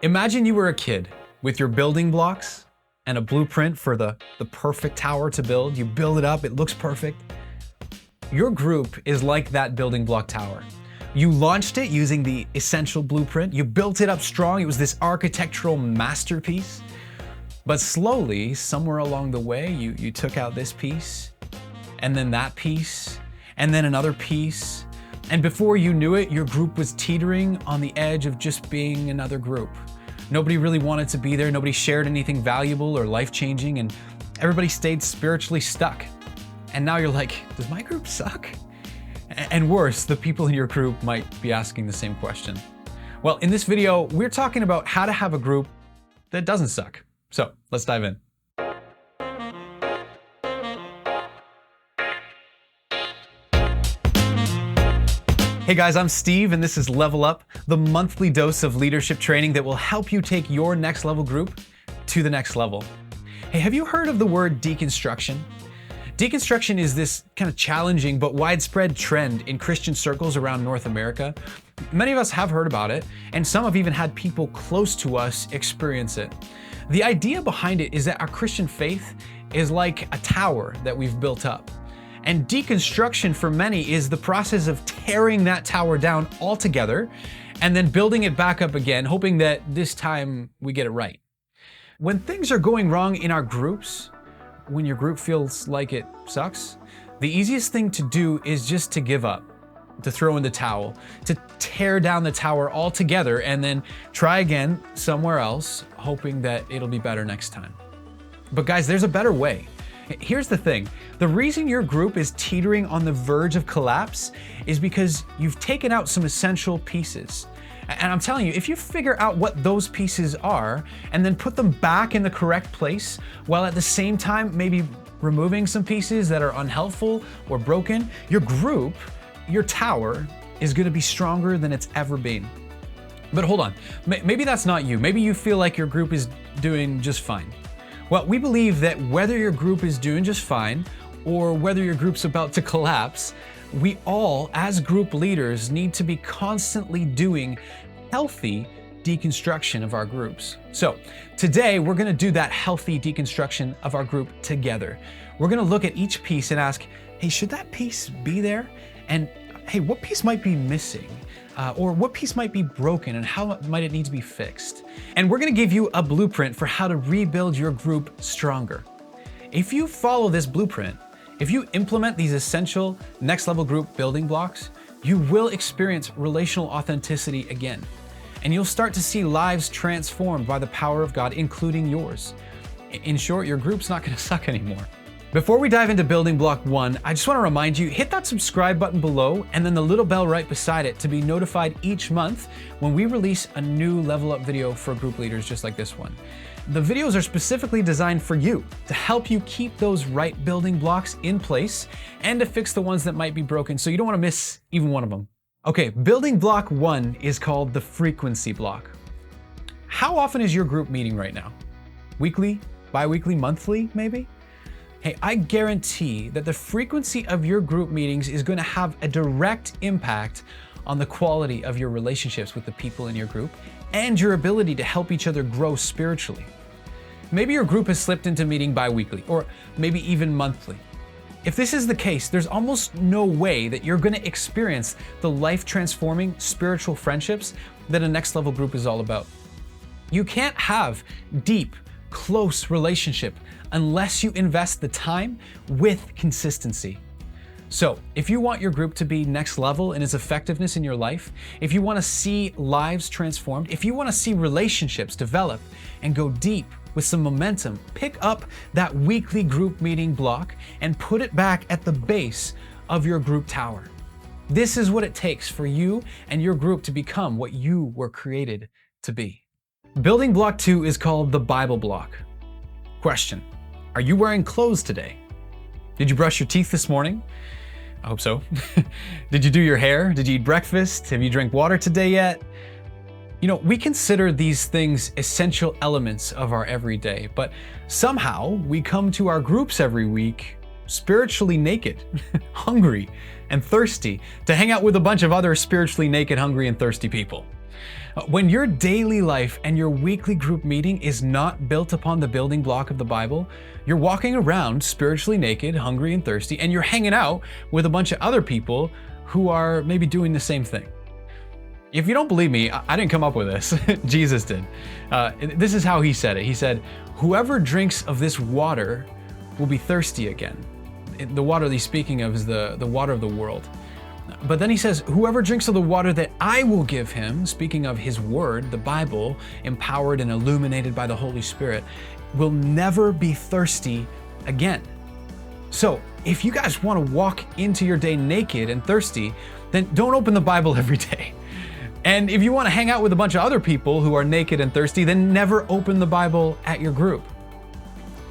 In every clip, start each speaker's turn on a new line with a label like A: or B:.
A: Imagine you were a kid with your building blocks and a blueprint for the perfect tower to build. You build it up, it looks perfect. Your group is like that building block tower. You launched it using the essential blueprint. You built it up strong. It was this architectural masterpiece. But slowly, somewhere along the way, you took out this piece, and then that piece, and then another piece. And before you knew it, your group was teetering on the edge of just being another group. Nobody really wanted to be there. Nobody shared anything valuable or life-changing, and everybody stayed spiritually stuck. And now you're like, does my group suck? And worse, the people in your group might be asking the same question. Well, in this video, we're talking about how to have a group that doesn't suck. So let's dive in. Hey guys, I'm Steve, and this is Level Up, the monthly dose of leadership training that will help you take your next level group to the next level. Hey, have you heard of the word deconstruction? Deconstruction is this kind of challenging but widespread trend in Christian circles around North America. Many of us have heard about it, and some have even had people close to us experience it. The idea behind it is that our Christian faith is like a tower that we've built up. And deconstruction for many is the process of tearing that tower down altogether and then building it back up again, hoping that this time we get it right. When things are going wrong in our groups, when your group feels like it sucks, the easiest thing to do is just to give up, to throw in the towel, to tear down the tower altogether and then try again somewhere else, hoping that it'll be better next time. But guys, there's a better way. Here's the thing. The reason your group is teetering on the verge of collapse is because you've taken out some essential pieces. And I'm telling you, if you figure out what those pieces are and then put them back in the correct place, while at the same time maybe removing some pieces that are unhelpful or broken, your group, your tower, is going to be stronger than it's ever been. But hold on, maybe that's not you. Maybe you feel like your group is doing just fine. Well, we believe that whether your group is doing just fine or whether your group's about to collapse, we all, as group leaders, need to be constantly doing healthy deconstruction of our groups. So today, we're going to do that healthy deconstruction of our group together. We're going to look at each piece and ask, hey, should that piece be there? And hey, what piece might be missing? Or what piece might be broken and how might it need to be fixed? And we're going to give you a blueprint for how to rebuild your group stronger. If you follow this blueprint, if you implement these essential next level group building blocks, you will experience relational authenticity again. And you'll start to see lives transformed by the power of God, including yours. In short, your group's not going to suck anymore. Before we dive into building block 1, I just want to remind you, hit that subscribe button below and then the little bell right beside it to be notified each month when we release a new level up video for group leaders just like this one. The videos are specifically designed for you to help you keep those right building blocks in place and to fix the ones that might be broken, so you don't want to miss even one of them. Okay, building block 1 is called the frequency block. How often is your group meeting right now? Weekly, bi-weekly, monthly, maybe? Hey, I guarantee that the frequency of your group meetings is going to have a direct impact on the quality of your relationships with the people in your group and your ability to help each other grow spiritually. Maybe your group has slipped into meeting bi-weekly or maybe even monthly. If this is the case, there's almost no way that you're going to experience the life-transforming spiritual friendships that a next level group is all about. You can't have deep, close relationship unless you invest the time with consistency. So if you want your group to be next level in its effectiveness in your life, if you want to see lives transformed, if you want to see relationships develop and go deep with some momentum, pick up that weekly group meeting block and put it back at the base of your group tower. This is what it takes for you and your group to become what you were created to be. Building block 2 is called the Bible block. Question: are you wearing clothes today? Did you brush your teeth this morning? I hope so. Did you do your hair? Did you eat breakfast? Have you drank water today yet? You know, we consider these things essential elements of our everyday, but somehow we come to our groups every week spiritually naked, hungry, and thirsty to hang out with a bunch of other spiritually naked, hungry, and thirsty people. When your daily life and your weekly group meeting is not built upon the building block of the Bible, you're walking around spiritually naked, hungry and thirsty, and you're hanging out with a bunch of other people who are maybe doing the same thing. If you don't believe me, I didn't come up with this. Jesus did. This is how he said it. He said, "Whoever drinks of this water will be thirsty again." The water that he's speaking of is the water of the world. But then he says, "Whoever drinks of the water that I will give him," speaking of his word, the Bible, empowered and illuminated by the Holy Spirit, "will never be thirsty again." So if you guys want to walk into your day naked and thirsty, then don't open the Bible every day. And if you want to hang out with a bunch of other people who are naked and thirsty, then never open the Bible at your group.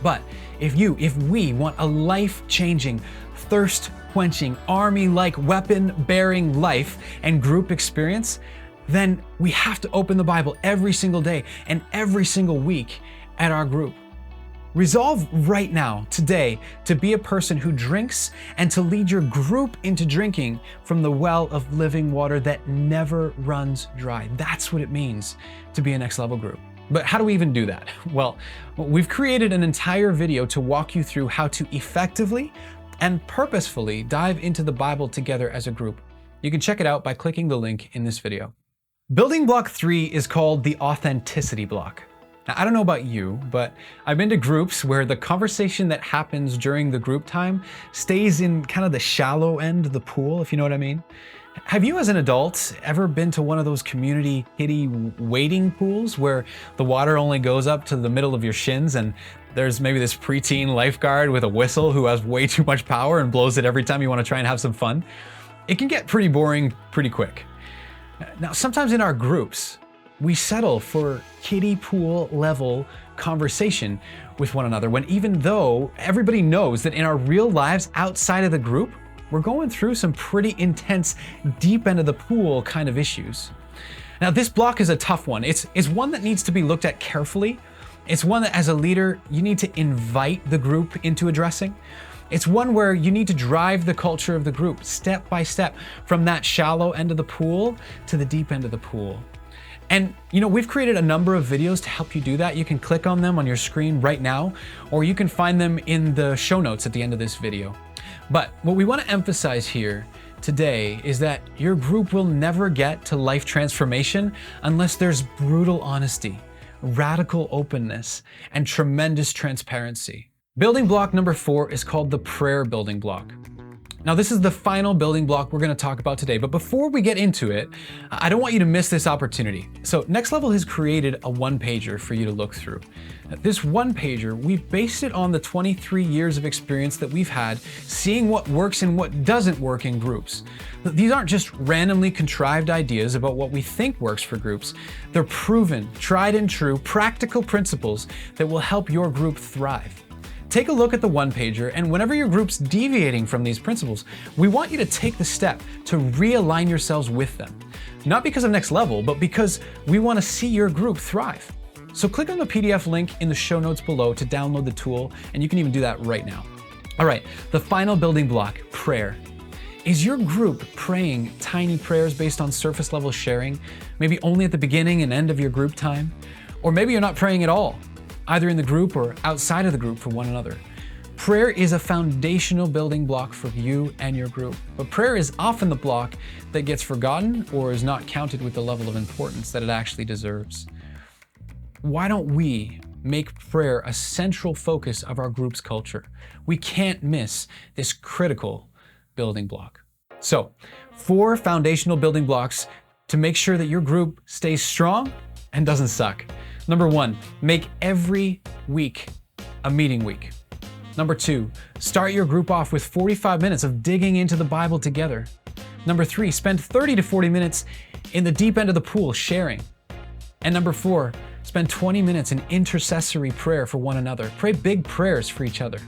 A: But if we want a life-changing, thirst-quenching, army-like, weapon-bearing life and group experience, then we have to open the Bible every single day and every single week at our group. Resolve right now, today, to be a person who drinks and to lead your group into drinking from the well of living water that never runs dry. That's what it means to be a next level group. But how do we even do that? Well, we've created an entire video to walk you through how to effectively and purposefully dive into the Bible together as a group. You can check it out by clicking the link in this video. Building block 3 is called the authenticity block. Now, I don't know about you, but I've been to groups where the conversation that happens during the group time stays in kind of the shallow end of the pool, if you know what I mean. Have you as an adult ever been to one of those community kiddie wading pools where the water only goes up to the middle of your shins and there's maybe this preteen lifeguard with a whistle who has way too much power and blows it every time you want to try and have some fun? It can get pretty boring pretty quick. Now, sometimes in our groups, we settle for kiddie pool level conversation with one another when even though everybody knows that in our real lives outside of the group, we're going through some pretty intense, deep end of the pool kind of issues. Now, this block is a tough one. It's one that needs to be looked at carefully. It's one that as a leader, you need to invite the group into addressing. It's one where you need to drive the culture of the group step by step from that shallow end of the pool to the deep end of the pool. And we've created a number of videos to help you do that. You can click on them on your screen right now, or you can find them in the show notes at the end of this video. But what we want to emphasize here today is that your group will never get to life transformation unless there's brutal honesty, radical openness, and tremendous transparency. Building block number 4 is called the prayer building block. Now, this is the final building block we're going to talk about today, but before we get into it, I don't want you to miss this opportunity. So Next Level has created a one-pager for you to look through. This one-pager, we've based it on the 23 years of experience that we've had seeing what works and what doesn't work in groups. These aren't just randomly contrived ideas about what we think works for groups. They're proven, tried and true, practical principles that will help your group thrive. Take a look at the one-pager, and whenever your group's deviating from these principles, we want you to take the step to realign yourselves with them. Not because of Next Level, but because we want to see your group thrive. So click on the PDF link in the show notes below to download the tool, and you can even do that right now. All right, the final building block, prayer. Is your group praying tiny prayers based on surface level sharing, maybe only at the beginning and end of your group time? Or maybe you're not praying at all, either in the group or outside of the group for one another. Prayer is a foundational building block for you and your group, but prayer is often the block that gets forgotten or is not counted with the level of importance that it actually deserves. Why don't we make prayer a central focus of our group's culture? We can't miss this critical building block. So, 4 foundational building blocks to make sure that your group stays strong and doesn't suck. Number 1, make every week a meeting week. Number 2, start your group off with 45 minutes of digging into the Bible together. Number 3, spend 30 to 40 minutes in the deep end of the pool sharing. And number 4, spend 20 minutes in intercessory prayer for one another. Pray big prayers for each other.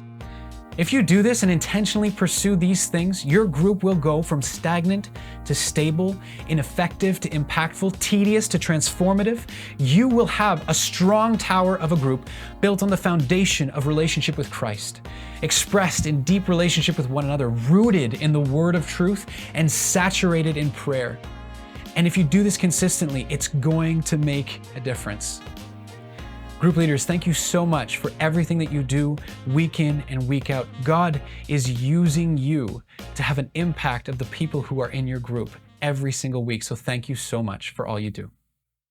A: If you do this and intentionally pursue these things, your group will go from stagnant to stable, ineffective to impactful, tedious to transformative. You will have a strong tower of a group built on the foundation of relationship with Christ, expressed in deep relationship with one another, rooted in the word of truth, and saturated in prayer. And if you do this consistently, it's going to make a difference. Group leaders, thank you so much for everything that you do week in and week out. God is using you to have an impact of the people who are in your group every single week. So thank you so much for all you do.